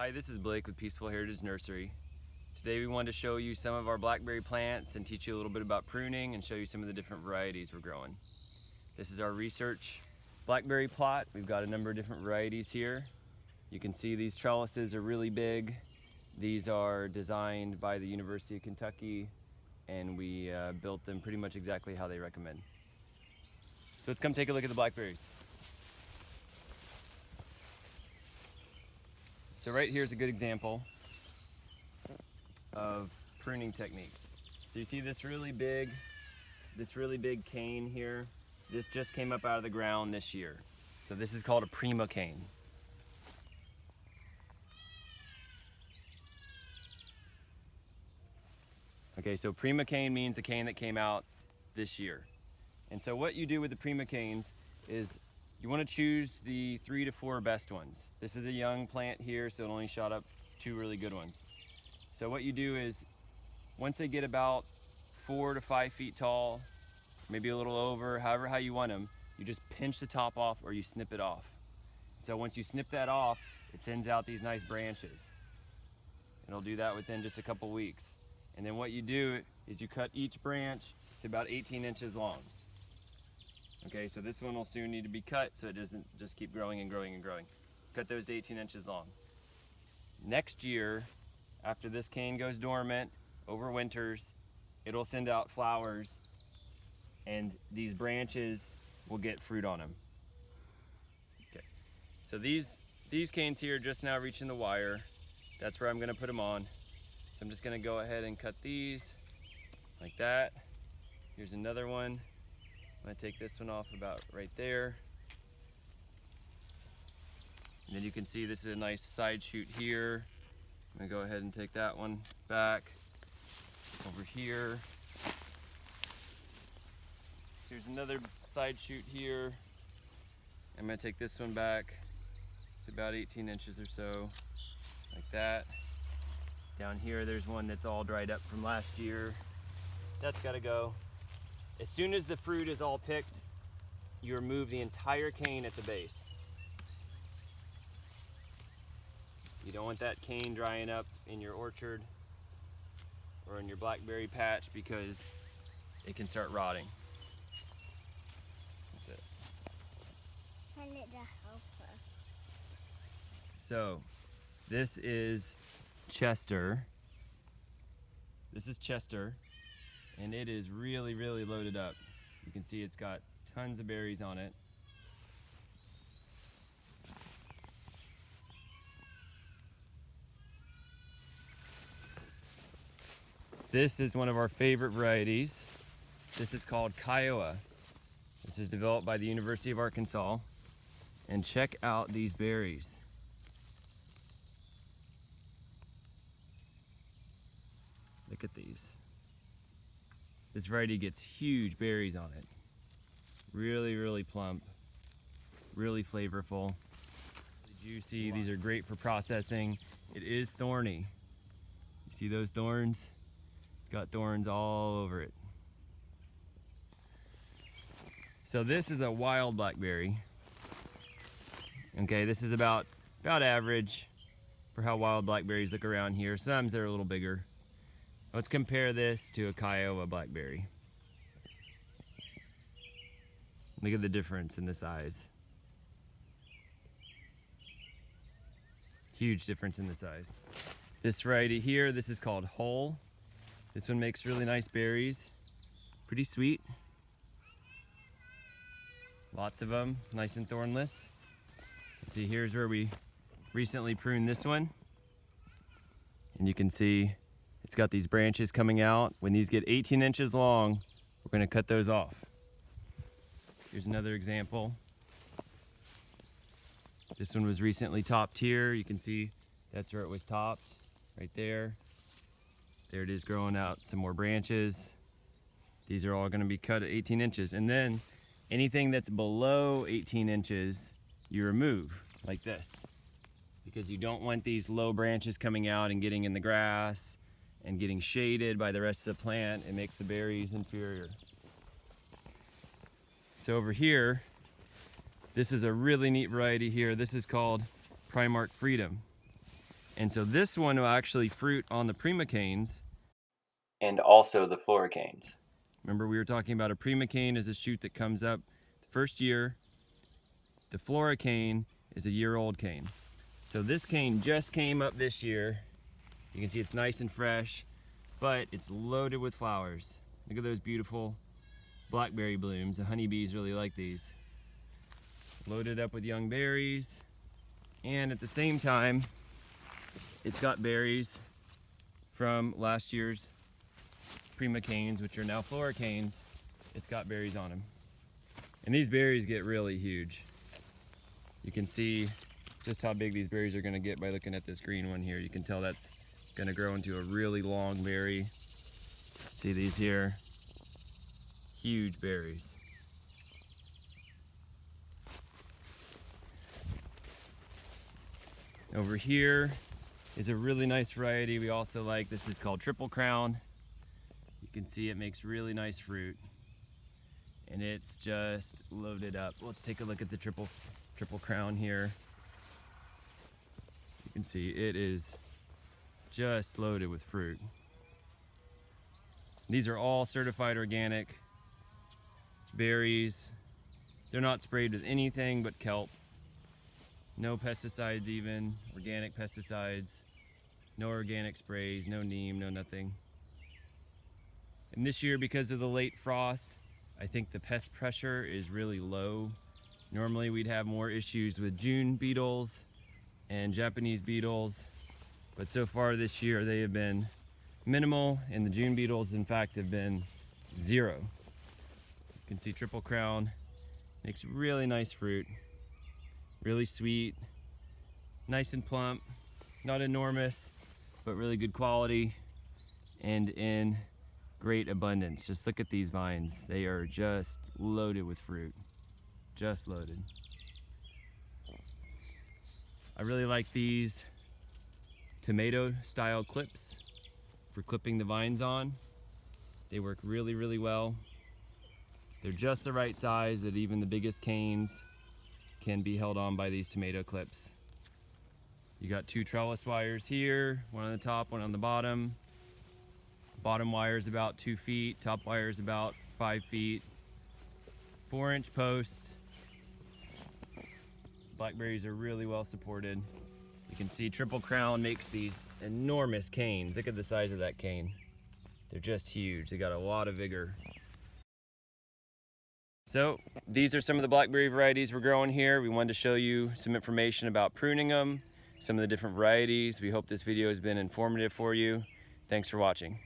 Hi, this is Blake with Peaceful Heritage Nursery. Today we wanted to show you some of our blackberry plants and teach you a little bit about pruning and show you some of the different varieties we're growing. This is our research blackberry plot. We've got a number of different varieties here. You can see these trellises are really big. These are designed by the University of Kentucky, and we built them pretty much exactly how they recommend. So let's come take a look at the blackberries. So right here is a good example of pruning techniques. So you see this really big cane here. This just came up out of the ground this year. So this is called a prima cane. Okay, so prima cane means a cane that came out this year. And so what you do with the prima canes is you want to choose the 3 to 4 best ones. This is a young plant here, so it only shot up 2 really good ones. So what you do is, once they get about 4 to 5 feet tall, maybe a little over, how you want them, you just pinch the top off or you snip it off. So once you snip that off, it sends out these nice branches. It'll do that within just a couple weeks. And then what you do is you cut each branch to about 18 inches long. Okay, so this one will soon need to be cut so it doesn't just keep growing and growing and growing. Cut those to 18 inches long. Next year, after this cane goes dormant, over winters, it'll send out flowers and these branches will get fruit on them. Okay, so these canes here are just now reaching the wire. That's where I'm gonna put them on. So I'm just gonna go ahead and cut these like that. Here's another one. I'm gonna take this one off about right there. And then you can see this is a nice side shoot here. I'm gonna go ahead and take that one back over here. Here's another side shoot here. I'm gonna take this one back. It's about 18 inches or so, like that. Down here, there's one that's all dried up from last year. That's gotta go. As soon as the fruit is all picked, you remove the entire cane at the base. You don't want that cane drying up in your orchard or in your blackberry patch because it can start rotting. That's it. I need to help her. So, this is Chester. This is Chester. And it is really, really loaded up. You can see it's got tons of berries on it. This is one of our favorite varieties. This is called Kiowa. This is developed by the University of Arkansas. And check out these berries. Look at these. This variety gets huge berries on it. Really, really plump, really flavorful, really juicy. These are great for processing. It is thorny. You see those thorns? It's got thorns all over it. So this is a wild blackberry. Okay, this is about average for how wild blackberries look around here. Sometimes they're a little bigger. Let's compare this to a Kiowa blackberry. Look at the difference in the size. Huge difference in the size. This variety here, this is called Hull. This one makes really nice berries. Pretty sweet. Lots of them, nice and thornless. Let's see, here's where we recently pruned this one. And you can see it's got these branches coming out. When these get 18 inches long, we're gonna cut those off. Here's another example. This one was recently topped here. You can see that's where it was topped, right there. There it is growing out some more branches. These are all gonna be cut at 18 inches. And then anything that's below 18 inches, you remove, like this. Because you don't want these low branches coming out and getting in the grass and getting shaded by the rest of the plant. It makes the berries inferior. So over here, this is a really neat variety here. This is called Primark Freedom. And so this one will actually fruit on the prima canes and also the floricanes. Remember we were talking about a prima cane is a shoot that comes up the first year. The floricane is a year-old cane. So this cane just came up this year. You can see it's nice and fresh, but it's loaded with flowers. Look at those beautiful blackberry blooms. The honeybees really like these. Loaded up with young berries, and at the same time, it's got berries from last year's prima canes, which are now floricanes. It's got berries on them. And these berries get really huge. You can see just how big these berries are gonna get by looking at this green one here. You can tell that's gonna grow into a really long berry. See these here? Huge berries. Over here is a really nice variety we also like. This is called Triple Crown. You can see it makes really nice fruit. And it's just loaded up. Let's take a look at the Triple Crown here. You can see it is just loaded with fruit. These are all certified organic berries. They're not sprayed with anything but kelp. No pesticides even, organic pesticides. No organic sprays, no neem, no nothing. And this year, because of the late frost, I think the pest pressure is really low. Normally we'd have more issues with June beetles and Japanese beetles, but so far this year they have been minimal, and the June beetles in fact have been zero. You can see Triple Crown makes really nice fruit, really sweet, nice and plump, not enormous, but really good quality and in great abundance. Just look at these vines. They are just loaded with fruit, just loaded. I really like these tomato style clips for clipping the vines on. They work really, really well. They're just the right size that even the biggest canes can be held on by these tomato clips. You got two trellis wires here, one on the top, one on the bottom. Bottom wire is about 2 feet, top wire is about 5 feet. 4-inch posts. Blackberries are really well supported. You can see Triple Crown makes these enormous canes. Look at the size of that cane. They're just huge. They got a lot of vigor. So these are some of the blackberry varieties we're growing here. We wanted to show you some information about pruning them, some of the different varieties. We hope this video has been informative for you. Thanks for watching.